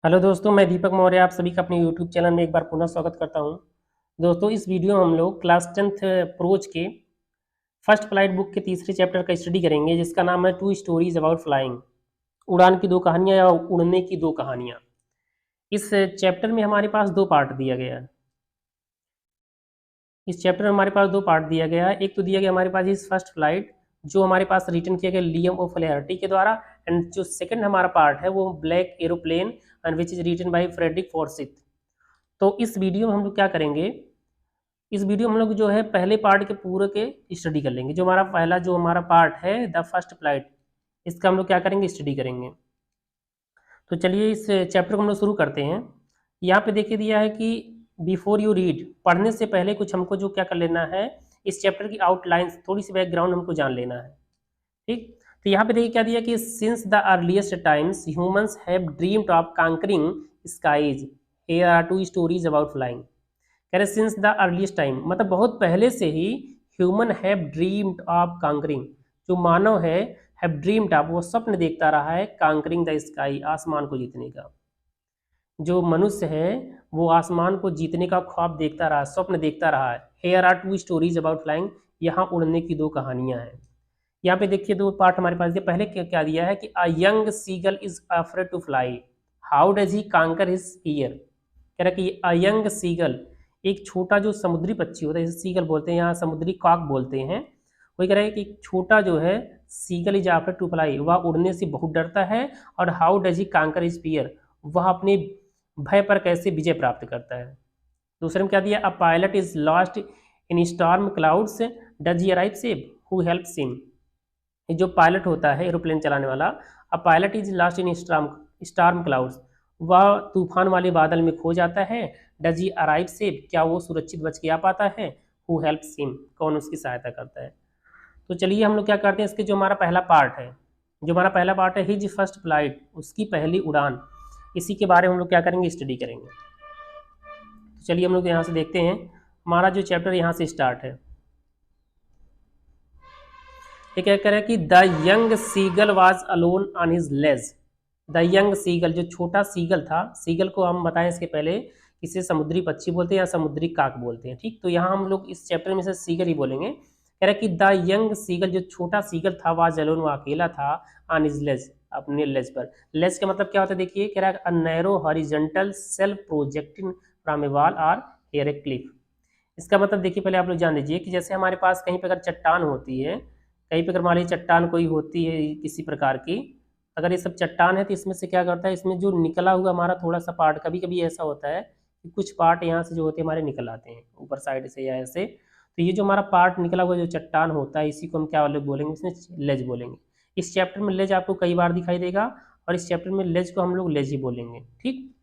Hello दोस्तों, मैं दीपक मौर्य आप सभी का अपने यूट्यूब चैनल में एक बार पुनः स्वागत करता हूं। दोस्तों, इस वीडियो में हम लोग क्लास 10th प्रोज के फर्स्ट फ्लाइट बुक के तीसरे चैप्टर का स्टडी करेंगे, जिसका नाम है टू स्टोरीज अबाउट फ्लाइंग। उड़ान की दो कहानियां या उड़ने की दो कहानियां। इस चैप्टर में हमारे पास दो पार्ट दिया गया है। इस चैप्टर में हमारे पास दो पार्ट दिया गया है। एक तो दिया गया हमारे पास इस फर्स्ट फ्लाइट, जो हमारे पास रिटन किया गया लियम ओ फ्लेहर्टी के द्वारा। एंड जो सेकंड हमारा पार्ट है वो black aeroplane and which is written by Frederick Forsyth. तो इस वीडियो में हम लोग क्या करेंगे, इस वीडियो में हम लोग जो है पहले पार्ट के पूरे के स्टडी कर लेंगे। जो हमारा पहला जो हमारा पार्ट है द फर्स्ट फ्लाइट, इसका हम लोग क्या करेंगे, स्टडी करेंगे। तो चलिए इस चैप्टर को हम लोग शुरू करते हैं। यहाँ पे देखिए दिया है कि बिफोर यू रीड, पढ़ने से पहले कुछ हमको जो क्या कर लेना है, इस चैप्टर की आउटलाइंस, थोड़ी सी बैकग्राउंड हमको जान लेना है। ठीक, तो यहाँ पे देखिए क्या दिया कि since the earliest times humans have dreamed of conquering skies, here are two stories about flying. कह रहे सिंस द अर्लीस्ट टाइम, मतलब बहुत पहले से ही ह्यूमन हैव ड्रीम्ड ऑफ कांकरिंग, जो मानव है, हैव ड्रीम्ड ऑफ, वो स्वप्न देखता रहा है, कांकरिंग द स्काई, आसमान को जीतने का। जो मनुष्य है वो आसमान को जीतने का ख्वाब देखता रहा, स्वप्न देखता रहा है। Here are two stories about flying, यहाँ उड़ने की दो कहानियां हैं। यहाँ पे देखिए दो पार्ट हमारे पास दिया। पहले क्या क्या दिया है कि a young seagull is afraid to fly, how does he conquer his ear. कह रहा कि अ यंग सीगल, एक छोटा जो समुद्री पक्षी होता है, जैसे सीगल बोलते हैं, यहाँ समुद्री कॉक बोलते हैं। वही कह रहा है कि छोटा जो है seagull is afraid to fly, वह उड़ने से बहुत डरता है। और how does he conquer his fear, वह अपने भय पर कैसे विजय प्राप्त करता है। दूसरे में क्या दिया, a pilot is lost in storm clouds, does he arrive safe, who helps him. जो पायलट होता है एरोप्लेन चलाने वाला, a pilot is lost in storm clouds, वह तूफान वाले बादल में खो जाता है। डज ही अराइव सेफ, क्या वो सुरक्षित बच के आ पाता है। हु हेल्प्स हिम, कौन उसकी सहायता करता है। तो चलिए हम लोग क्या करते हैं, इसके जो हमारा पहला पार्ट है, जो हमारा पहला पार्ट है हिज फर्स्ट फ्लाइट, उसकी पहली उड़ान, इसी के बारे में हम लोग क्या करेंगे, स्टडी करेंगे। तो चलिए हम लोग यहाँ से देखते हैं, हमारा जो चैप्टर यहाँ से स्टार्ट है। ये क्या कह रहा है कि the young seagull was alone on his ledge. The young seagull, जो छोटा सीगल था, सीगल को हम बताएं इसके पहले, इसे समुद्री पक्षी बोलते हैं या समुद्री काक बोलते हैं। ठीक, तो यहाँ हम लोग इस चैप्टर में से सीगल ही बोलेंगे। कह रहा है कि द यंग सीगल, जो छोटा सीगल था, वाज अलोन, वो अकेला था, ऑन हिज लेज, अपने लेज पर। लेज का मतलब क्या होता है, देखिए कह रहा है a narrow horizontal self projecting from A wall और हियर ए क्लिफ। इसका मतलब देखिए पहले आप लोग जान लीजिए कि जैसे हमारे पास कहीं पर अगर चट्टान होती है, कहीं पर अगर मान लीजिए चट्टान कोई होती है किसी प्रकार की, अगर ये सब चट्टान है तो इसमें से क्या करता है, इसमें जो निकला हुआ हमारा थोड़ा सा पार्ट, कभी कभी ऐसा होता है कि कुछ पार्ट यहाँ से जो होते हैं हमारे निकल आते हैं ऊपर साइड से या ऐसे। तो ये जो हमारा पार्ट निकला हुआ जो चट्टान होता है, इसी को हम क्या वाले बोलेंगे, इसमें लेज बोलेंगे। इस चैप्टर में लेज आपको कई बार दिखाई देगा, और इस चैप्टर में लेज को हम लोग लेज ही बोलेंगे। ठीक,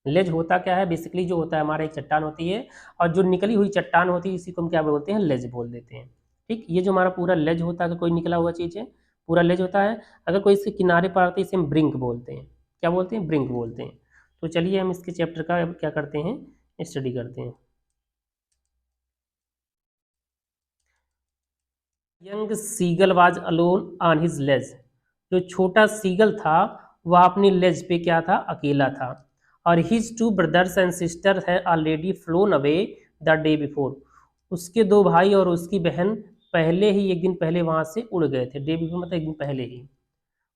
लेज होता क्या है, बेसिकली जो होता है हमारा एक चट्टान होती है, और जो निकली हुई चट्टान होती है इसी को हम क्या बोलते हैं, लेज बोल देते हैं। ठीक, ये जो हमारा पूरा लेज होता है, अगर कोई निकला हुआ चीज़ है पूरा लेज होता है। अगर कोई इसके किनारे पर आते हैं इसे हम ब्रिंक बोलते हैं। क्या बोलते हैं, ब्रिंक बोलते हैं। तो चलिए हम इसके चैप्टर का अब क्या करते हैं, स्टडी करते हैं। Young seagull was alone on his ledge, जो छोटा सीगल था वह अपनी लेज पे क्या था, अकेला था। और his two brothers and sister है already flown away the day before, उसके दो भाई और उसकी बहन पहले ही, एक दिन पहले वहां से उड़ गए थे। डे बिफोर मतलब एक दिन पहले ही,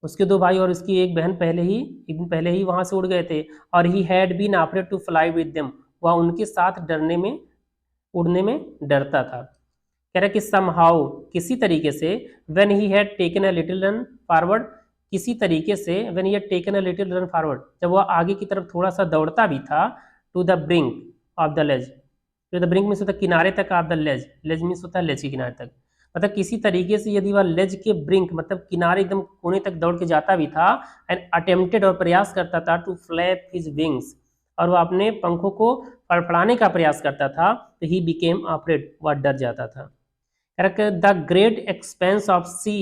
उसके दो भाई और उसकी एक बहन पहले ही, एक दिन पहले ही वहां से उड़ गए थे। और he had been offered to fly with them, वह उनके साथ डरने में, उड़ने में डरता था। कह रहा है कि समहाउ, किसी तरीके से, when he had taken a little run forward, किसी तरीके से, when he had taken a little run forward, जब वह आगे की तरफ थोड़ा सा दौड़ता भी था, to the brink of the ledge, to the brink means होता है किनारे तक, of the ledge, ledge means होता है लेज के किनारे तक। मतलब किसी तरीके से यदि वह लेज के ब्रिंक मतलब किनारे एकदम कोने तक दौड़ के जाता भी था, एंड अटेम्प्टेड, और प्रयास करता था, टू फ्लैप हिज विंग्स, और वह अपने पंखों को फड़फड़ाने का प्रयास करता था, तो ही बिकेम अफ्रेड, वह डर जाता था। The great expanse of sea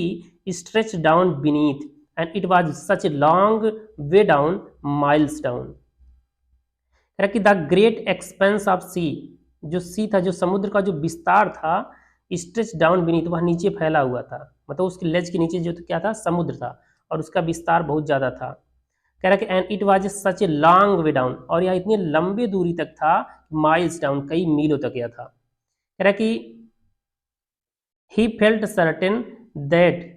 stretch down beneath, and it was such a long way down, miles down. The great expanse of sea, जो सी था, जो समुद्र का जो विस्तार था, स्ट्रेच डाउन बीनीथ, वह नीचे फैला हुआ था, मतलब उसके लेज के नीचे जो क्या था, समुद्र था, और उसका विस्तार बहुत ज्यादा था। कह रहा कि and it was such a long way down, और यह इतनी लंबी दूरी तक था, माइल्स डाउन, कई मीलों तक यह था। कह रहा कि he felt certain that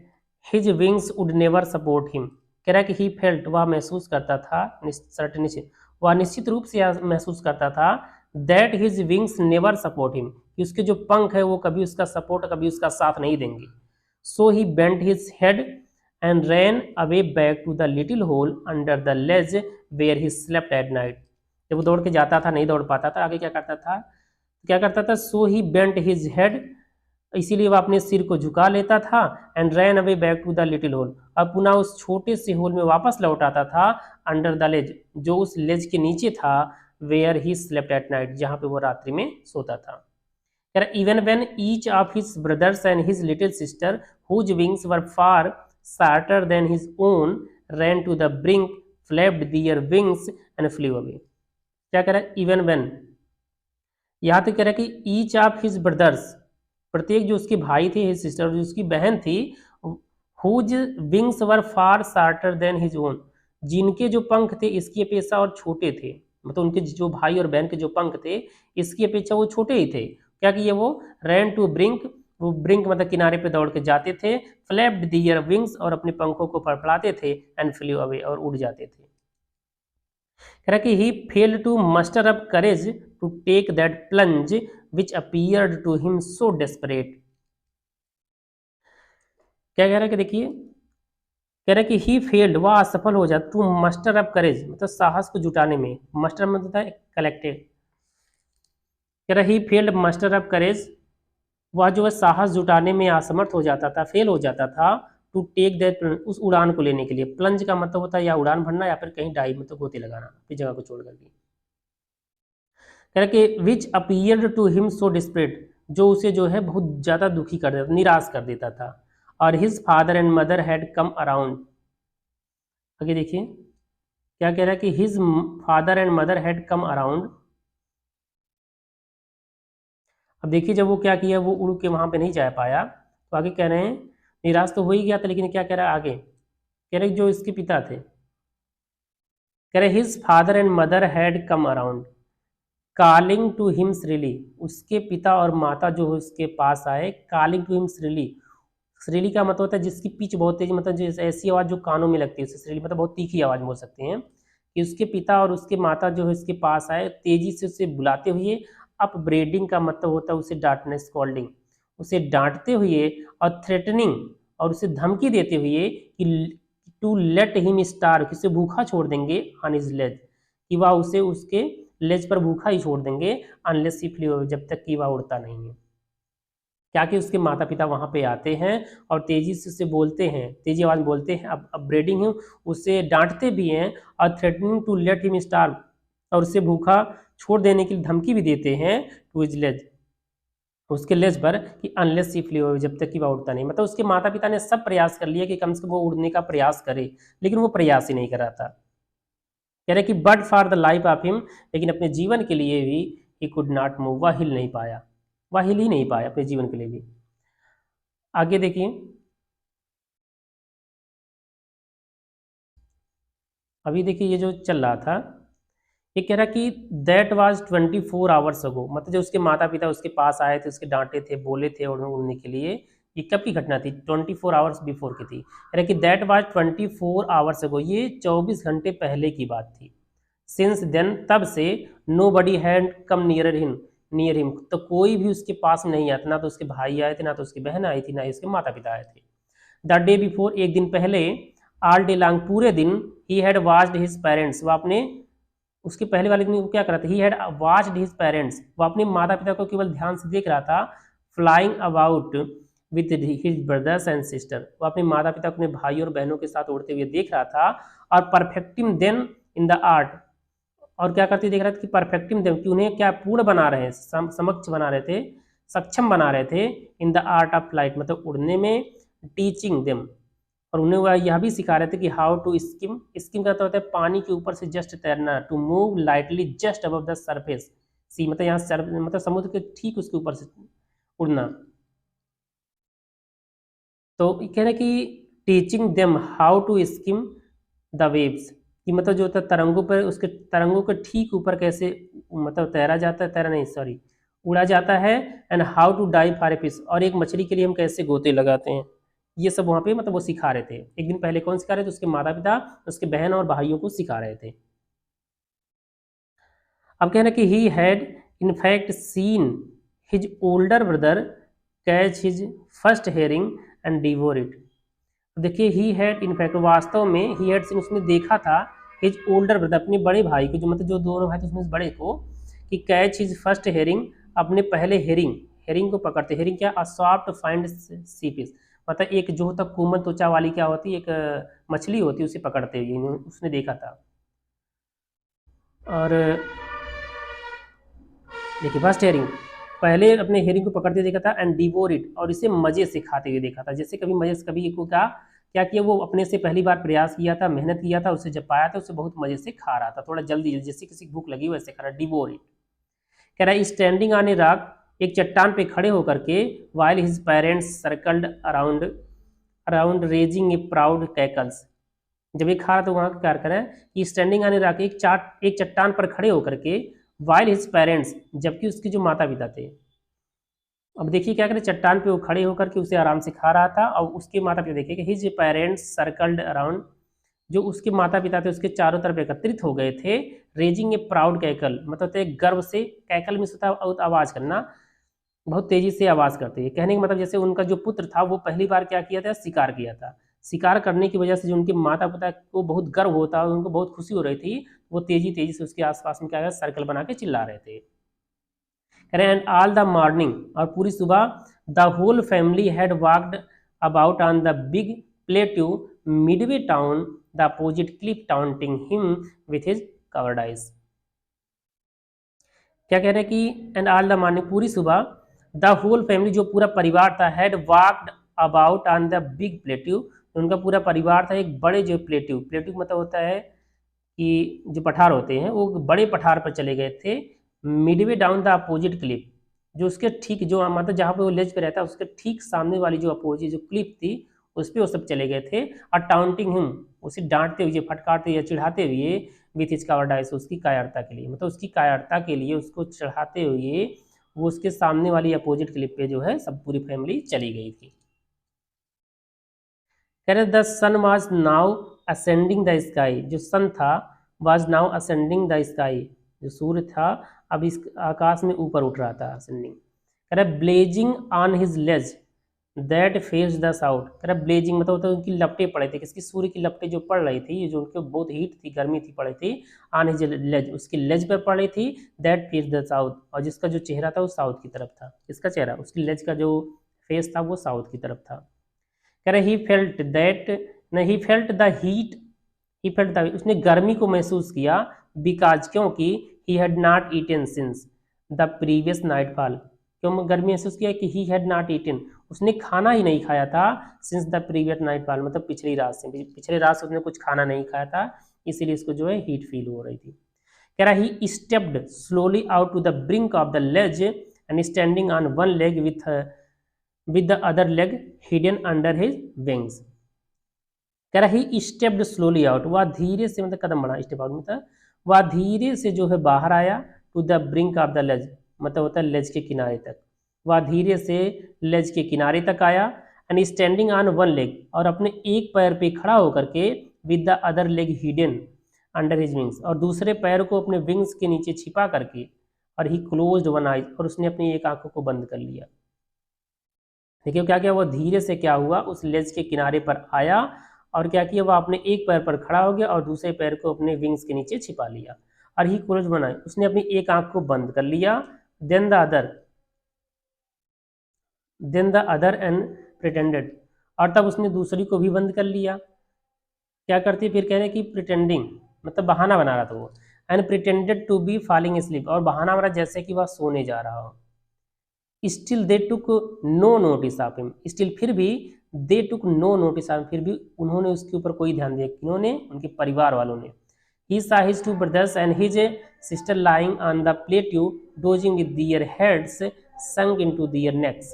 his wings would never support him. कह रहा कि ही फेल्ट, वह महसूस करता था, सर्टेन, वह निश्चित रूप से यह महसूस करता था, that his wings never support him, कि उसके जो पंख है वो कभी उसका सपोर्ट, कभी उसका साथ नहीं देंगे। So he bent his head and ran away back to the little hole under the ledge where he slept at night. जब वो दौड़ के जाता था, नहीं दौड़ पाता था, आगे क्या करता था, so he bent his head, इसीलिए वह अपने सिर को झुका लेता था, and ran away back to the little hole, अब पुनः उस छोटे से होल में वापस लौट आता था, अंडर द लेज, जो उस लेज के नीचे था, where he slept at night, जहां पे वो रात्रि में सोता था। Even when each of his brothers and his little sister whose wings were far shorter than his own ran to the brink, flapped their wings and flew away। क्या कह रहा है, इवन व्हेन, यहां तक कह रहा है कि ईच ऑफ हिज ब्रदर्स, प्रत्येक जो उसके भाई थे, हिज सिस्टर जो उसकी बहन थी, whose wings were far shorter than his own, जिनके जो पंख थे इसकी अपेक्षा और छोटे थे, मतलब उनके जो भाई और बहन के जो पंख थे इसकी अपेक्षा वो छोटे ही थे। क्या किए वो, रैन टू ब्रिंक, वो ब्रिंक मतलब किनारे पे दौड़ के जाते थे, फ्लैप्ड दियर विंग्स, और अपने पंखों को फड़फड़ाते थे, एंड फ्लू अवे, और उड़ जाते थे। कह रहा कि he fail to muster up courage to take that plunge which appeared to him so desperate. क्या कह रहा है कि देखिए, कह रहा है कि ही फेल्ड, वह असफल हो जाता, टू मस्टर अप करेज मतलब साहस को जुटाने में, मस्टर मतलब है कलेक्टेड, कह रहा ही फेल्ड मस्टर अप करेज, वह जो है साहस जुटाने में असमर्थ हो जाता था, फेल हो जाता था, टू टेक दैट, उस उड़ान को लेने के लिए। प्लंज का मतलब होता है या उड़ान भरना या फिर कहीं डाइव में तो गोते लगाना अपनी जगह को छोड़ करके। कह रहा कि which appeared to him so desperate, जो उसे जो है बहुत ज़्यादा दुखी कर देता, निराश कर देता था। और his father and mother had come around, आगे देखिए क्या कह रहा है कि his father and mother had come around. अब देखिए जब वो क्या किया, वो उड़ के वहां पे नहीं जा पाया, तो आगे कह रहे हैं निराश तो हो ही गया था, लेकिन क्या कह रहा है आगे, कह रहे जो इसके पिता थे, कह रहे his father and mother had come around calling to him shrilly, उसके पिता और माता जो है उसके पास आए, calling to him shrilly, shrilly का मतलब होता है जिसकी पिच बहुत तेज, मतलब जो ऐसी आवाज़ जो कानों में लगती है उसे श्रीली मतलब बहुत तीखी आवाज़ बोल सकते हैं, कि उसके पिता और उसके माता जो है उसके पास आए, तेजी से उसे बुलाते हुए, अपब्रेडिंग का मतलब होता है उसे डांटने, स्कॉल्डिंग, उसे डांटते हुए, और थ्रेटनिंग, और उसे धमकी देते हुए कि टू लेट हिम स्टार, कि उसे भूखा छोड़ देंगे, ऑन हिज लेज, कि वह उसे उसके लेज पर भूखा ही छोड़ देंगे, अनलेस ही फ्ली, जब तक कि वह उड़ता नहीं है। क्या कि उसके माता पिता वहां पे आते हैं और तेजी से उसे बोलते हैं, तेजी आवाज में बोलते हैं, अब ब्रेडिंग है, उसे डांटते भी हैं, और threatening to let him starve, और उसे भूखा छोड़ देने की धमकी भी देते हैं, टू हिज लेज, उसके लेज पर, कि अनलेस ही फ्ली, जब तक कि वह उड़ता नहीं, मतलब उसके माता पिता ने सब प्रयास कर लिया कि कम से कम वो उड़ने का प्रयास करे, लेकिन वो प्रयास ही नहीं कर रहा था। कह रहे कि but for the life of him, लेकिन अपने जीवन के लिए भी, ही कुड नॉट मूव, वह हिल नहीं पाया, वह हिल ही नहीं पाया अपने जीवन के लिए भी। आगे देखिए, अभी देखिए ये जो चल रहा था, ये कह रहा कि दैट वाज 24 आवर्स अगो, मतलब जो उसके माता पिता उसके पास आए थे, उसके डांटे थे, बोले थे उड़ने के लिए, ये कब की घटना थी, 24 आवर्स बिफोर की थी। कह रहा कि दैट वाज 24 आवर्स अगो, ये 24 घंटे पहले की बात थी। सिंस देन, तब से, nobody had come near him, तो कोई भी उसके पास नहीं आया था, ना तो उसके भाई आए थे, ना तो उसकी बहन आई थी, ना ही उसके माता पिता आए थे। द डे बिफोर, एक दिन पहले, ऑल डे लॉन्ग, पूरे दिन, he had watched his parents, वह अपने, उसके पहले वाले दिन वो क्या कर रहा था, he had watched his parents, वह अपने माता पिता को केवल ध्यान से देख रहा था, flying about with his brothers and sister, वह अपने माता पिता को अपने भाई और बहनों के साथ उड़ते हुए देख रहा था, और perfecting them in the art, और क्या करते देख रहा था कि परफेक्टिंग देम, कि उन्हें क्या पूर्ण बना रहे हैं, समक्ष बना रहे थे, सक्षम बना रहे थे, in the art of flight मतलब उड़ने में, टीचिंग देम, और उन्हें वह यह भी सिखा रहे थे कि हाउ टू स्किम, स्किम का तो होता है पानी के ऊपर से जस्ट तैरना, to move lightly just above the surface, sea मतलब यहाँ मतलब समुद्र के ठीक उसके ऊपर से उड़ना। तो कह रहे कि teaching them how to skim the waves, कि मतलब जो होता है तरंगों पर, उसके तरंगों के ठीक ऊपर कैसे मतलब तैरा जाता है, तैरा नहीं सॉरी उड़ा जाता है। And how to dive for a fish, और एक मछली के लिए हम कैसे गोते लगाते हैं, ये सब वहाँ पे मतलब वो सिखा रहे थे। एक दिन पहले कौन सिखा रहे थे, उसके माता पिता उसके बहन और भाइयों को सिखा रहे थे। अब कहना कि he had in fact seen his older brother catch his first herring and devour it. देखिए ही हैड इनफैक्ट वास्तव में ही हैड सीन उसने देखा था हिज ओल्डर ब्रदर अपने बड़े भाई को, जो मतलब जो दोनों भाई थे उसमें से बड़े को, कि कैच हिज फर्स्ट हेरिंग अपने पहले हेरिंग, हेरिंग को पकड़ते। हेरिंग क्या, a soft finned sea fish, मतलब एक जो होता कोमल त्वचा वाली क्या होती एक मछली होती, उसे पकड़ते हुए उसने देखा था। और देखिए फर्स्ट हेयरिंग पहले अपने हेयरिंग को पकड़ते देखा था, एंड डिवोर इट, और इसे मजे से खाते हुए देखा था। जैसे कभी मजे से कभी को क्या क्या किया, वो अपने से पहली बार प्रयास किया था, मेहनत किया था, उसे जब पाया था उसे बहुत मजे से खा रहा था, थोड़ा जल्दी जैसे किसी भूख लगी वैसे खा रहा। डिवोर इट कह रहा है स्टैंडिंग ऑन ए रॉक, एक चट्टान पे खड़े होकर के, while his parents circled around around raising a proud cackles. जब ये खा रहा तो वहां क्या कर रहा है कि स्टैंडिंग ऑन ए रॉक, एक चट्टान पर खड़े होकर के, वाइल हिज पेरेंट्स जबकि उसके जो माता पिता थे। अब देखिए क्या करें, चट्टान पे वो खड़े होकर के उसे आराम से खा रहा था, और उसके माता पिता देखिए कि हिज पेरेंट्स सर्कल्ड अराउंड, जो उसके माता पिता थे उसके चारों तरफ एकत्रित हो गए थे। रेजिंग ए प्राउड कैकल, मतलब एक गर्व से, कैकल में होता है आवाज करना, बहुत तेजी से आवाज करते हैं। कहने का मतलब जैसे उनका जो पुत्र था वो पहली बार क्या किया था, शिकार किया था। शिकार करने की वजह से जो उनके माता पिता को बहुत गर्व होता और उनको बहुत खुशी हो रही थी, वो तेजी तेजी से उसके आसपास में क्या सर्कल बना के चिल्ला रहे थे। एंड ऑल द मॉर्निंग, और पूरी सुबह, the whole family had walked about on the big plateau midway down the opposite cliff, taunting him with his cowardice. क्या कह रहे हैं कि एंड ऑल द मॉर्निंग पूरी सुबह, द होल फैमिली जो पूरा परिवार था, had walked about on the big plateau, उनका पूरा परिवार था एक बड़े जो प्लेट्यू, प्लेट्यू मतलब होता है कि जो पठार होते हैं, वो बड़े पठार पर चले गए थे। Midway down the opposite clip, जो उसके ठीक जो मतलब जहाँ पे वो लेज पे रहता है उसके ठीक सामने वाली जो अपोजिट जो क्लिप थी उस पर वो सब चले गए थे। और टाउंटिंग हिम, उसे डांटते हुए, फटकारते या चिढ़ाते हुए, विथ हिज कावर्डाइस, उसकी कायरता के लिए, मतलब उसकी कायरता के लिए उसको चढ़ाते हुए वो उसके सामने वाली अपोजिट क्लिप पे जो है सब पूरी फैमिली चली गई थी। कह रहे the sun was now ascending the sky, जो सन था was now ascending the sky, जो सूर्य था अब इस आकाश में ऊपर उठ रहा था, असेंडिंग। कह रहे blazing on his ledge that faced the south, कह रहे ब्लेजिंग मतलब होता है उनकी लपटें पड़े थे, किसकी, सूर्य की लपटें जो पड़ रही थी, जो उनके बहुत हीट थी, गर्मी थी, पड़ी थी। ऑन हिज लेज, उसकी लेज पर पड़ रही थी। दैट फेस द साउथ, और जिसका जो चेहरा था वो साउथ की तरफ था, किसका चेहरा, उसकी लेज का जो फेस था वो साउथ की तरफ था। कह रहे ही फेल्ट दैट, नहीं he felt the heat, he felt the, उसने गर्मी को महसूस किया, बिकॉज क्योंकि he had not eaten since the previous nightfall, क्यों गर्मी महसूस किया कि ही हैड नॉट ईटन, उसने खाना ही नहीं खाया था, since the previous night fall मतलब पिछली रात से, पिछले रात से उसने कुछ खाना नहीं खाया था, इसीलिए इसको जो है हीट फील हो रही थी। कह रहा he stepped slowly out to the brink of the ledge and standing on one leg with the other leg hidden under his wings। कह रहा ही स्टेप्ड स्लोली आउट, वह धीरे से मतलब कदम बढ़ा, स्टेप आउट मतलब वह धीरे से जो है बाहर आया, to the brink of the ledge मतलब होता है लेज के किनारे तक, वह धीरे से लेज के किनारे तक आया। And standing on one leg, और अपने एक पैर पे खड़ा होकर के, with the other leg hidden under his wings, और दूसरे पैर को अपने विंग्स के नीचे छिपा करके, और ही क्लोज्ड वन आइज, और उसने अपनी एक आंखों को बंद कर लिया। देखिए क्या किया, वो धीरे से क्या हुआ उस लेज के किनारे पर आया, और क्या किया वह अपने एक पैर पर खड़ा हो गया और दूसरे पैर को अपने विंग्स के नीचे छिपा लिया। और ही क्लोज बनाए, उसने अपनी एक आंख को बंद कर लिया। Then the other and pretended, और तब उसने दूसरी को भी बंद कर लिया। क्या करती है फिर, कह रहे कि प्रिटेंडिंग मतलब बहाना बना रहा था वो, and pretended to be falling sleep, और बहाना बना जैसे कि वह सोने जा रहा हो। Still they took no notice of him, still फिर भी, they took no notice of, फिर भी उन्होंने उसके ऊपर कोई ध्यान दिया, किन्होंने, उनके परिवार वालों ने। ही saw his two brothers and his sister lying on the plateau dozing with their heads sunk into their necks,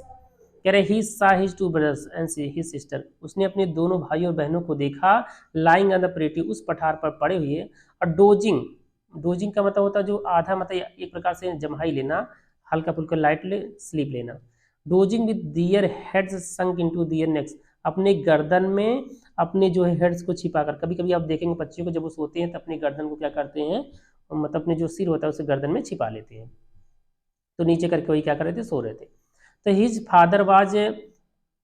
कह रहे he saw his two brothers and his sister, उसने अपने दोनों भाई और बहनों को देखा लाइंग ऑन द प्लेटी, उस पठार पर पड़े हुए, और डोजिंग, डोजिंग का मतलब होता है जो आधा, मतलब एक प्रकार से जम्हाई लेना, हल्का फुल्का लाइट स्लीप लेना। Dozing with their heads sunk into their necks, अपने गर्दन में अपने जो है हेड्स को छिपाकर, कभी कभी आप देखेंगे बच्चों को जब वो सोते हैं तो अपनी गर्दन को क्या करते हैं, मतलब अपने जो सिर होता है उसे गर्दन में छिपा लेते हैं, तो नीचे करके वही क्या कर रहे थे, सो रहे थे। तो his father was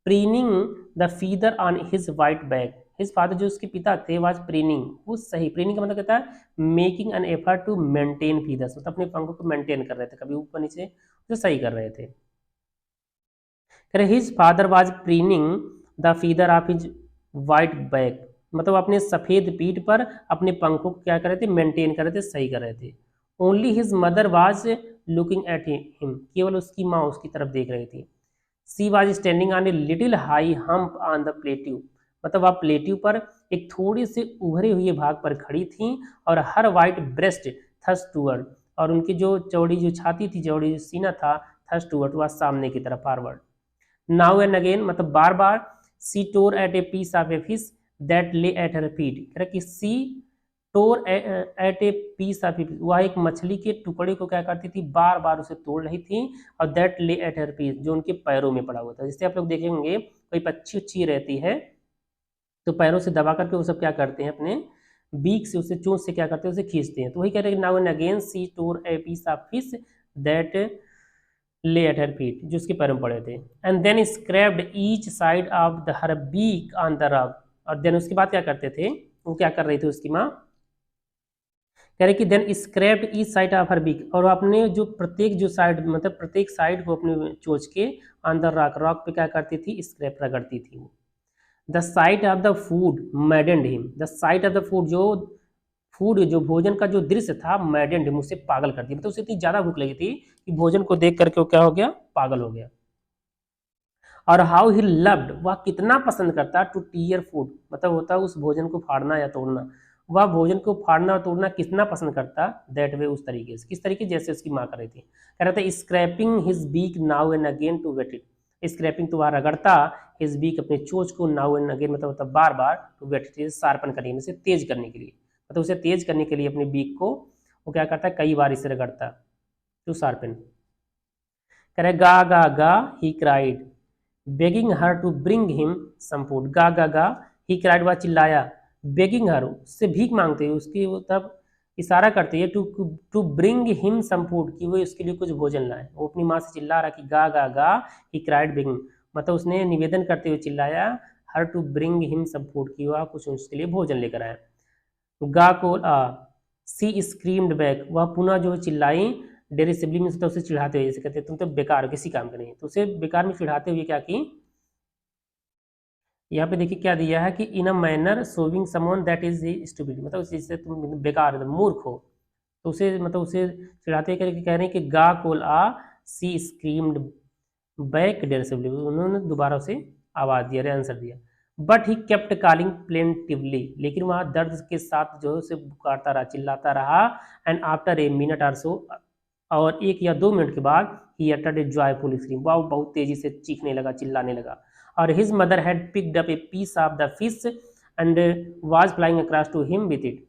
preening the feather on his white back, his father जो उसके पिता थे वाज प्रीनिंग, वो सही, प्रीनिंग का मतलब कहता है making an effort to maintain feathers, मतलब अपने पंखों को मेंटेन कर रहे थे, कभी ऊपर नीचे तो सही कर रहे थे। His father was preening the feather of his white back, मतलब अपने सफेद पीठ पर अपने पंखों को क्या कर रहे थे, मेंटेन कर रहे थे, सही कर रहे थे। Only his mother was looking at him, केवल उसकी माँ उसकी तरफ देख रही थी। She was standing on a little high hump on the plateau, मतलब वह प्लेट्यू पर एक थोड़े से उभरे हुए भाग पर खड़ी थी, और हर वाइट ब्रेस्ट थस टूवर्ड, और उनकी जो चौड़ी जो छाती थी, चौड़ी जो सीना था, थस टूवर्ड वह सामने की तरफ, फॉरवर्ड। नाउ एंड अगेन मतलब बार बार, she tore at a piece of a fish that lay at her feet, कि she tore at a piece of a fish, वह एक मछली के टुकड़े को क्या करती थी, बार बार उसे तोड़ रही थी, और that lay at her feet, जो उनके पैरों में पड़ा हुआ था। जिससे आप लोग देखेंगे कोई पक्षी उच्छी रहती है तो पैरों से दबा करके वो सब क्या करते हैं, अपने बीक से उसे, चोंच से क्या करते हैं, उसे खींचते हैं। तो वही कह रहे हैं now and again see tore a piece of fish that lay at her feet, जो उसके पैरों में पड़े थे, and then scraped each side of the her beak on the rock, और देन उसके बाद क्या करते थे, वो क्या कर रही थी उसकी माँ, कह रहे कि then scraped each side of her beak, और अपने जो प्रत्येक जो साइड, मतलब प्रत्येक साइड को अपने चोंच के ऑन द रॉक, रॉक पे क्या करती थी, स्क्रैप रगड़ती थी वो। The site of the food मैडेंड him, the site of the food, जो फूड जो भोजन का जो दृश्य था, मैडेंड हिम, उसे पागल कर दिया, मतलब उसे इतनी ज्यादा भूख लगी थी कि भोजन को देख करके वो क्या हो गया, पागल हो गया। और हाउ ही लव्ड, वह कितना पसंद करता, टू टीयर फूड, मतलब होता है उस भोजन को फाड़ना या तोड़ना, वह भोजन को फाड़ना और तोड़ना कितना पसंद करता, दैट वे, उस तरीके से, किस तरीके जैसे उसकी माँ कर रही थी। कह रहा था scraping his beak now and again to whet it, scraping तो वह रगड़ता, हिज बीक अपने चोंच को, नाउ एंड अगेन मतलब बार बार, टू वेट इट शार्पन करने में, तेज करने के लिए, मतलब उसे तेज करने के लिए अपने बीक को वो क्या करता है, कई बार इसे रगड़ता, टू शार्पन। कह रहे गा गा गा he cried begging her to bring him some food, गा गा गा ही क्राइड, वह चिल्लाया, बेगिंग हर, उससे भीख मांगते हुए, उसकी तब इशारा करते हैं, to bring him some food, कि वो उसके लिए कुछ भोजन लाए। वो अपनी माँ से चिल्ला रहा कि गा गा गा ही क्राइड बेगिंग, मतलब उसने निवेदन करते हुए चिल्लाया, her to bring him some food, कि वह कुछ उसके लिए भोजन लेकर आए। गा को सी स्क्रीम्ड बैक, वह पुनः जो चिल्लाई, डेरिसिबली में उसे चिढ़ाते हुए, जैसे कहते हैं तुम तो बेकार हो, किसी काम के नहीं, तो उसे बेकार में चिढ़ाते हुए क्या की, यहाँ पे देखिए क्या दिया है कि in a manner showing someone that is stupid, मतलब जिससे तुम बेकार हो, मूर्ख हो, तो उसे मतलब उसे चिढ़ाते करके कह रहे हैं कि गा कोल सी स्क्रीम्ड बैक डेरिसिबली, उन्होंने दोबारा उसे आवाज दिया, आंसर दिया। But he kept calling plaintively, लेकिन वहाँ दर्द के साथ जो है उसे पुकारता रहा, चिल्लाता रहा, and after a minute or so, और 1 या 2 मिनट के बाद he uttered a joyful scream, वह बहुत तेजी से चीखने लगा, चिल्लाने लगा। और his mother had picked up a piece of the fish and was flying across to him with it,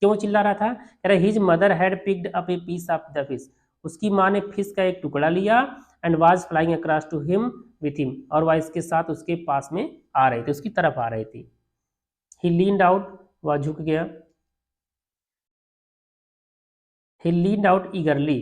क्यों चिल्ला रहा था, कह रहा his mother had picked up a piece of the fish, उसकी माँ ने फिश का एक टुकड़ा लिया, and was flying across to him with him, और वह इसके साथ उसके पास में आ रही थी, उसकी तरफ आ रही थी। ही लीन्ड आउट, वह झुक गया, ही लीन्ड आउट ईगरली,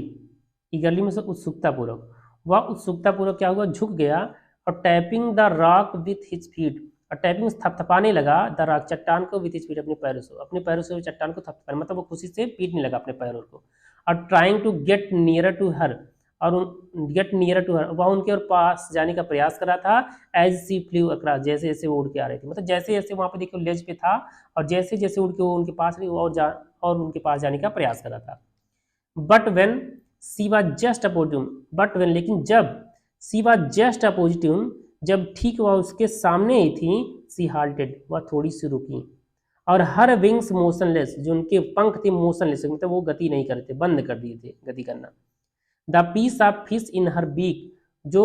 ईगरली में से उत्सुकतापूर्वक, वह उत्सुकतापूर्वक क्या हुआ, झुक गया, और tapping the rock with his feet, और टैपिंग थपथपाने लगा द रॉक, चट्टान को, विथ हिज फीट, अपने पैरों से चट्टान को थपथपाने, मतलब वो खुशी से पीटने लगा अपने पैरों को। और trying to get nearer to her, और गेट नियरर टू हर, वह उनके और पास जाने का प्रयास कर रहा था, एज सी फ्लू अक्रॉस, जैसे जैसे वो उड़ के आ रही थी, मतलब जैसे जैसे वहाँ पे देखिए लेज पे था, और जैसे जैसे उड़ के वो उनके पास और उनके पास जाने का प्रयास कर रहा था। But when she was just opposite, but when, लेकिन जब, सी वॉज जस्ट अपोजिट, जब ठीक वह उसके सामने ही थी, सी हाल्टेड, वह थोड़ी सी रुकी, और हर विंग्स मोशनलेस, जो उनके पंख थे मोशनलेस, मतलब वो गति नहीं करते, बंद कर दिए थे गति करना। The piece of fish in her beak, जो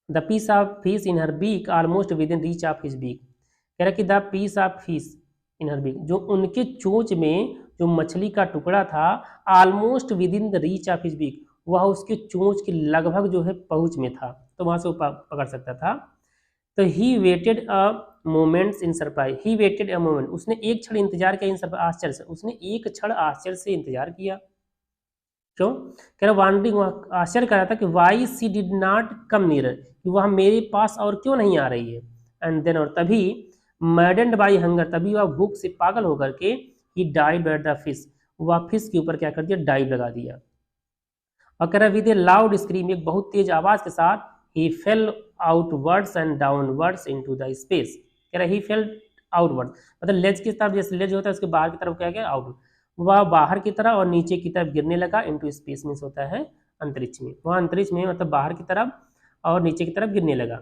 the piece of fish in her beak almost within reach of his beak. कह रहा कि the piece of fish in her beak, जो उनके चोंच में जो मछली का टुकड़ा था, almost within the reach of his beak, वह उसके चोंच के लगभग जो है पहुंच में था, तो वहां से वो पकड़ सकता था। तो he waited a moments in surprise, he waited a moment, उसने एक क्षण इंतजार किया, इन आश्चर्य से, उसने एक क्षण आश्चर्य से इंतजार किया। क्यों? कह रहा वांडरिंग, आश्चर्य कर रहा था कि why she did not come near, कि वह मेरे पास और क्यों नहीं आ रही है। एंड देन, और तभी मैडेंड बाई हंगर, तभी वह भूख से पागल होकर के ही डाइव एट द फिश, वह फिश के ऊपर क्या कर दिया, डाइव लगा दिया। और कह रहा विद ए लाउड स्क्रीम, एक बहुत तेज आवाज के साथ, he fell outwards and downwards into the space. कह रहा ही फेल आउटवर्ड, मतलब लेज की तरफ, जैसे लेज होता है उसके बाहर की तरफ क्या गया, आउट, वह बाहर की तरफ और नीचे की तरफ गिरने लगा, इनटू स्पेस मींस होता है अंतरिक्ष में, वह अंतरिक्ष में मतलब बाहर की तरफ और नीचे की तरफ गिरने लगा।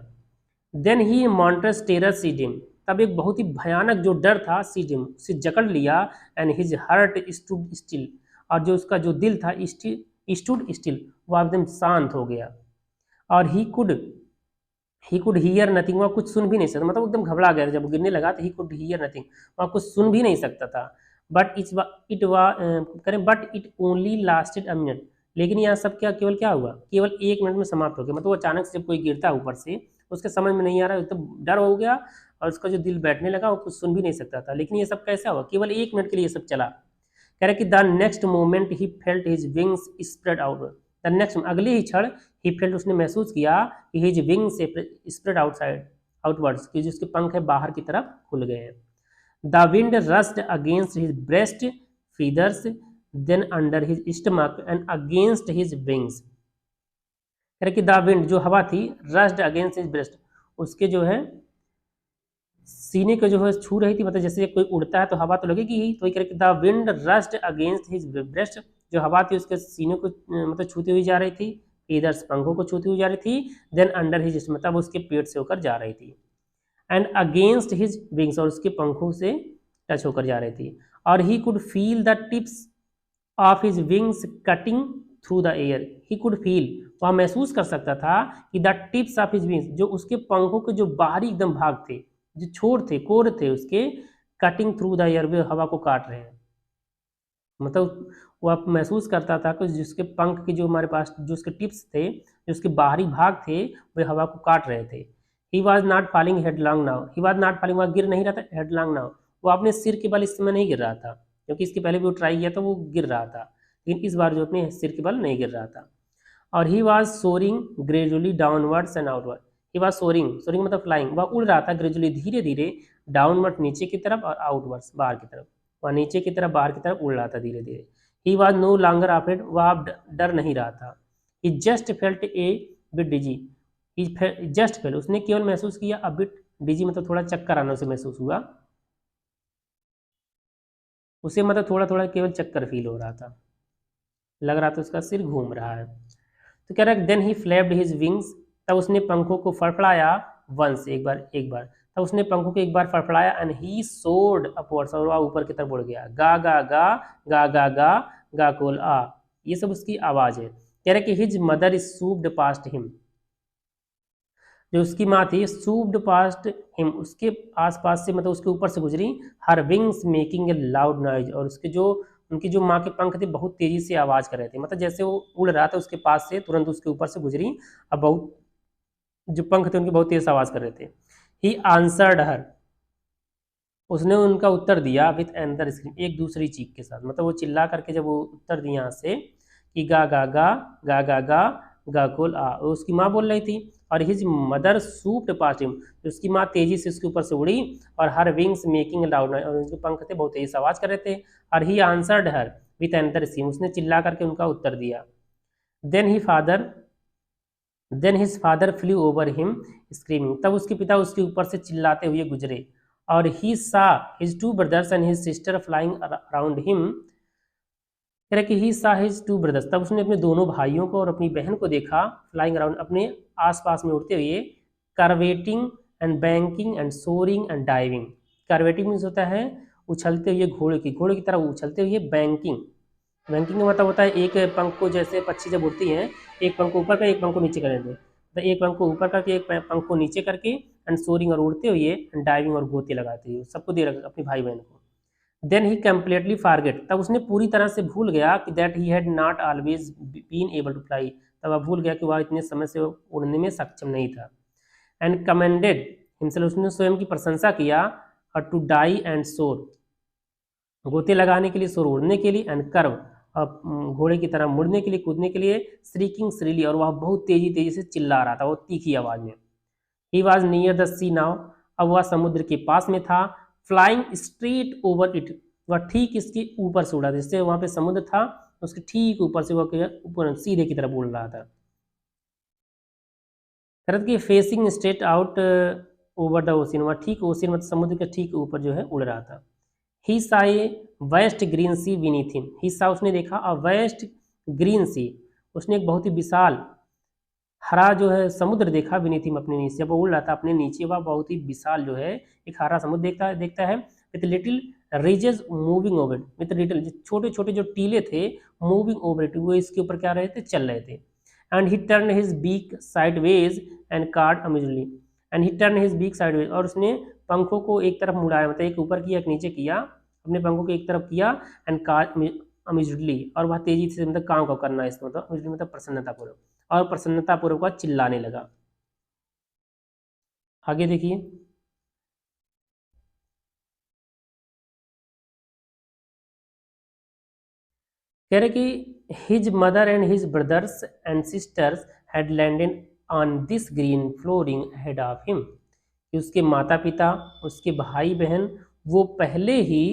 देन ही मॉन्ट्रस टेरर सीडिम, तब एक बहुत ही भयानक जो डर था सीडिम उसे जकड़ लिया। And his heart stood still, और जो उसका जो दिल था स्टूड स्टिल, वह एकदम शांत हो गया। और ही कुड हियर नथिंग, वह कुछ सुन भी नहीं सकता, मतलब एकदम घबरा गया, जब गिरने लगा तो ही कुड हियर नथिंग, वह कुछ सुन भी नहीं सकता था। But it only lasted a minute, लेकिन यह सब क्या केवल क्या हुआ, केवल 1 मिनट में समाप्त हो गया। मतलब अचानक से जब कोई गिरता है ऊपर से, उसके समझ में नहीं आ रहा, तो डर हो गया और उसका जो दिल बैठने लगा, वो कुछ सुन भी नहीं सकता था। लेकिन ये सब कैसा हुआ, केवल 1 मिनट के लिए ये सब चला। कह रहे कि the next moment he felt his wings spread out, the next, अगले ही क्षण ही फेल्ट, उसने महसूस किया कि his wings spread outside outwards, कि जिसके पंख है बाहर की तरफ खुल गए हैं। The wind rushed against his breast feathers, then under his stomach and against his wings. कह रहे कि द विंड, जो हवा थी, रस्ड अगेंस्ट हिज ब्रेस्ट, उसके जो है सीने को जो है छू रही थी, मतलब जैसे कोई उड़ता है तो हवा तो लगेगी ही, तो ये the wind rust against his breast, जो हवा थी उसके सीने को मतलब छूती हुई जा रही थी, इधर पंखों को छूती हुई जा रही थी, देन अंडर हिज, मतलब उसके पेट से होकर जा रही थी, एंड अगेंस्ट हिज विंग्स, और उसके पंखों से टच होकर जा रही थी। और he could feel the tips of his wings cutting through the air, he could feel, वह महसूस कर सकता था कि the tips of his wings, जो उसके पंखों के जो बाहरी एकदम भाग थे, जो छोर थे, कोर थे उसके, कटिंग थ्रू द एयर, वे हवा को काट रहे हैं। मतलब वो आप महसूस करता था कि जिसके पंख के जो हमारे पास जो उसके टिप्स थे, जो उसके बाहरी भाग थे, वे हवा को काट रहे थे। He was not falling headlong now, he was not falling, वह गिर नहीं रहा था हेडलॉन्ग नाउ, वो अपने सिर के बल इस समय नहीं गिर रहा था, क्योंकि इसके पहले भी वो ट्राई किया तो वो गिर रहा था, लेकिन इस बार जो अपने सिर के बल नहीं गिर रहा था। और he was soaring gradually downwards and outward, he was soaring, soaring मतलब फ्लाइंग, वह उड़ रहा था ग्रेजुअली धीरे धीरे, डाउनवर्ड नीचे की तरफ, और आउटवर्ड्स बाहर की तरफ, वह नीचे की तरफ बाहर की तरफ उड़ रहा था धीरे धीरे। He was no longer afraid, वह अब डर नहीं रहा था। He just felt a bit dizzy, he just fell, उसने केवल महसूस किया अ बिट डिजी, मतलब थोड़ा चक्कर आना उसे महसूस हुआ, उसे मतलब थोड़ा थोड़ा केवल चक्कर फील हो रहा था, लग रहा था उसका सिर घूम रहा है। तो कह रहा है then he flapped his wings, तब उसने पंखों को फड़फड़ाया, वंस एक बार तब उसने पंखों को एक बार फड़फड़ाया, एंड ही सोर्ड अपवर्ड्स, और वह ऊपर की तरफ उड़ गया। गा गा गा गा गा गा गा कोल आ, ये सब उसकी आवाज है। कह रहा है कि his mother is swooped past him, जो उसकी माँ थी, सूप्ड पास्ट हिम, उसके आसपास से मतलब उसके ऊपर से गुजरी, हर wings making a loud noise, और उसके जो उनकी जो माँ के पंख थे बहुत तेजी से आवाज कर रहे थे, मतलब जैसे वो उड़ रहा था उसके पास से तुरंत उसके ऊपर से गुजरी, अब बहुत जो पंख थे उनकी बहुत तेज आवाज कर रहे थे। ही आंसर्ड हर, उसने उनका उत्तर दिया विथ एनदर स्क्रीम, एक दूसरी चीख के साथ, मतलब वो चिल्ला करके जब वो उत्तर दिया यहाँ से कि गा गा गा गा गा गा गा कोल आ, उसकी माँ बोल रही थी। और हिज मदर सूप्ड पास्ट हिम, उसकी माँ तेजी से उसके ऊपर से उड़ी, और हर विंग्स मेकिंग लाउड, और उनके पंख थे बहुत तेजी से आवाज कर रहे थे। और he answered her with another scream, उसने चिल्ला करके उनका उत्तर दिया। Then his father flew over him screaming, तब उसके पिता उसके ऊपर से चिल्लाते हुए गुजरे। और he saw his two brothers and his sister flying around him, कह रहे कि ही सा हिज टू ब्रदर्स, तब उसने अपने दोनों भाइयों को और अपनी बहन को देखा, फ्लाइंग अराउंड, अपने आसपास में उड़ते हुए, curveting and banking and soaring and diving. Curveting means होता है उछलते हुए, घोड़े की तरह उछलते हुए। बैंकिंग का मतलब होता है एक पंख को, जैसे पक्षी जब उड़ती हैं, एक पंख को ऊपर का एक पंख को नीचे कर देते हैं, तो एक पंख को ऊपर करके एक पंख को नीचे करके एंड सोरिंग और उड़ते हुए एंड डाइविंग और गोते लगाते हुए सबको दे रखा अपने भाई बहन को। देन ही कम्प्लीटली फारगेट, तब उसने पूरी तरह से भूल गया कि that he had not always been able to fly, तब वह भूल गया कि वह इतने समय से उड़ने में सक्षम नहीं था। एंड कमेंडेड हिमसेल्फ, उसने स्वयं की प्रशंसा किया, और टू डाई एंड सोर, गोते लगाने के लिए, सोर उड़ने के लिए, एंड कर्व और घोड़े की तरह मुड़ने के लिए, कूदने के लिए, श्रीकिंग श्रीली, और वह बहुत तेजी तेजी से चिल्ला रहा था वो तीखी आवाज में। He was near the sea now, अब वह समुद्र के पास में था। फ्लाइंग स्ट्रेट ओवर इट, वह ठीक इसके ऊपर से उड़ा था, जिससे वहां पे समुद्र था उसके ठीक ऊपर से वह ऊपर सीधे की तरफ उड़ रहा था। करत की facing straight out over the ocean, वह ठीक ओशियन मतलब समुद्र के ठीक ऊपर जो है उड़ रहा था। ही सा ए वेस्ट ग्रीन सी बीनीथ हिम, ही सा उसने देखा, अ वेस्ट ग्रीन सी, उसने एक बहुत ही विशाल हरा जो है समुद्र देखा, बीनीथ हिम अपने नीचे, जब वो उड़ रहा था अपने नीचे वह बहुत ही विशाल जो है एक हरा समुद्र देखता है with little ridges moving over it, with little छोटे छोटे जो टीले थे मूविंग ओवर इट, वो इसके ऊपर क्या रहे थे, चल रहे थे। And he turn his beak sideways and cawed amusedly, and he turn his beak sideways, और उसने पंखों को एक तरफ मुड़ाया, मतलब एक ऊपर किया एक नीचे किया, अपने पंखों को एक तरफ किया, एंड कार्ड अम्यूजली, और वह तेजी से मतलब काम को करना है इसमें, मतलब प्रसन्नतापूर्वक, और प्रसन्नतापूर्वक चिल्लाने लगा। आगे देखिए, कह रहे कि his mother and his brothers and sisters had landed on this green flooring head of him, कि उसके माता पिता उसके भाई बहन वो पहले ही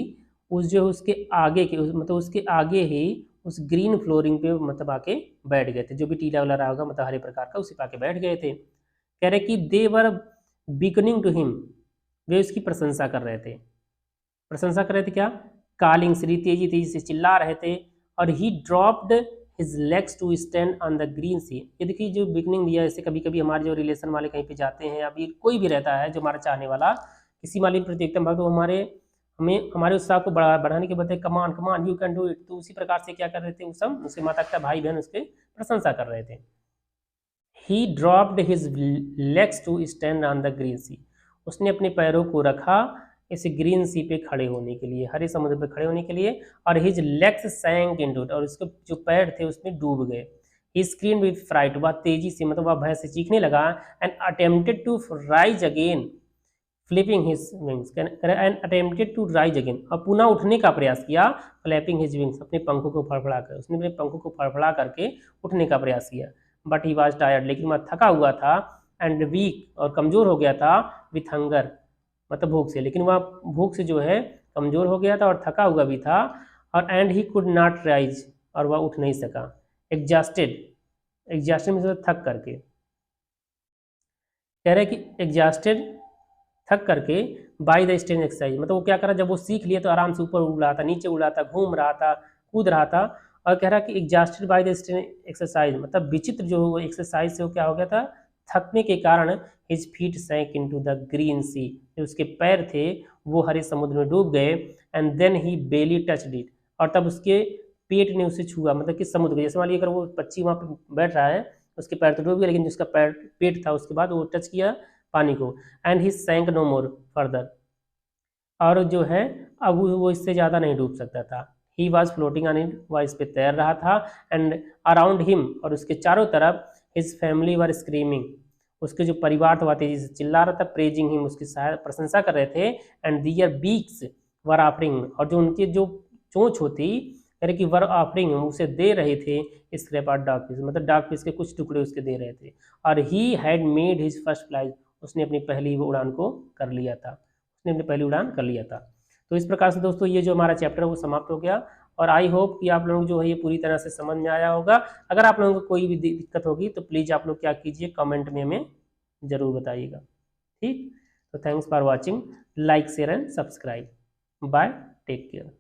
उस जो उसके आगे के मतलब उसके आगे ही उस ग्रीन फ्लोरिंग पे मतलब आके बैठ गए थे, जो भी टीला वाला रहा होगा मतलब हरे प्रकार का, उसी पे आके बैठ गए थे। कह रहे कि दे वर बिकनिंग टू हिम, वे उसकी प्रशंसा कर रहे थे। प्रशंसा कर रहे थे क्या, कॉलिंग श्री, तेजी तेजी से चिल्ला रहे थे। और he dropped his legs to stand on the green sea, ये देखिए जो बिगनिंग दिया, जैसे कभी कभी हमारे जो रिलेशन वाले कहीं पे जाते हैं, अभी कोई भी रहता है जो हमारा चाहने वाला किसी माली प्रति एकदम भाग, तो हमारे हमें हमारे उत्साह को बढ़ाने के बदले कमान कमान यू कैन डू इट, तो उसी प्रकार से क्या कर रहे थे वो सब, उसके माता पिता भाई बहन उसके प्रशंसा कर रहे थे। He dropped his legs to stand on the green sea, उसने अपने पैरों को रखा इस ग्रीन सी पे खड़े होने के लिए, हरे समुद्र पे खड़े होने के लिए। और हिज लेग्स सैंक इनटू इट, और उसके जो पैर थे उसमें डूब गए। ही स्क्रीन विद फ्राइट, वह तेजी से मतलब वह भय से चीखने लगा। And attempted to rise again flipping his wings, and attempted to rise again, और पुनः उठने का प्रयास किया, फ्लैपिंग हिज विंग्स, अपने पंखों को फड़फड़ा कर, उसने अपने पंखों को फड़फड़ा करके उठने का प्रयास किया। बट ही वॉज टायर्ड, लेकिन वह थका हुआ था, एंड वीक, और कमजोर हो गया था, विथ हंगर, मतलब भूख से, लेकिन वह भूख से जो है कमजोर हो गया था और थका हुआ भी था। और and he could not rise, और वह उठ नहीं सका। एग्जॉस्टेड, एग्जॉस्टेड मतलब थक करके, कह रहे कि एग्जॉस्टेड थक करके बाय द स्ट्रेंज एक्सरसाइज, मतलब वो क्या करा, जब वो सीख लिया तो आराम से ऊपर उड़ रहा था, नीचे उड़ रहा था, घूम रहा था, कूद रहा था। और कह रहा कि exhausted by the strange exercise, मतलब विचित्र जो एक्सरसाइज से वो क्या हो गया था, थकने के कारण his feet sank into the green sea, जो उसके पैर थे वो हरे समुद्र में डूब गए। And then he belly touched it, और तब उसके पेट ने उसे छुआ, मतलब कि समुद्र के जैसे मान लीजिए अगर वो पक्षी वहाँ पे बैठ रहा है, उसके पैर तो डूब गए, लेकिन जिसका पैर पेट था उसके बाद वो टच किया पानी को। And he sank no more further, और जो है अब वो इससे ज़्यादा नहीं डूब सकता था। He was floating on it, वह इस पे तैर रहा था। एंड अराउंड हिम, और उसके चारों तरफ हिज फैमिली वर स्क्रीमिंग, उसके जो परिवार था वह तेजी से चिल्ला रहा था। प्रेजिंग हिम, उसकी प्रशंसा कर रहे थे। And their beaks were offering, और जो उनकी जो चोंच होती यानी कि वर ऑफरिंग उसे दे रहे थे, स्क्रैप आउट डॉग पीस, मतलब डॉग पीस के कुछ टुकड़े उसके दे रहे थे। और he had made his first flight, उसने अपनी पहली उड़ान को कर लिया था, उसने अपनी पहली उड़ान कर लिया था। तो इस प्रकार से दोस्तों ये जो हमारा चैप्टर है वो समाप्त हो गया, और आई होप कि आप लोग जो है ये पूरी तरह से समझ में आया होगा। अगर आप लोगों को कोई भी दिक्कत होगी तो प्लीज़ आप लोग क्या कीजिए, कमेंट में हमें ज़रूर बताइएगा। ठीक, तो thanks for watching, like share and subscribe, bye, take care.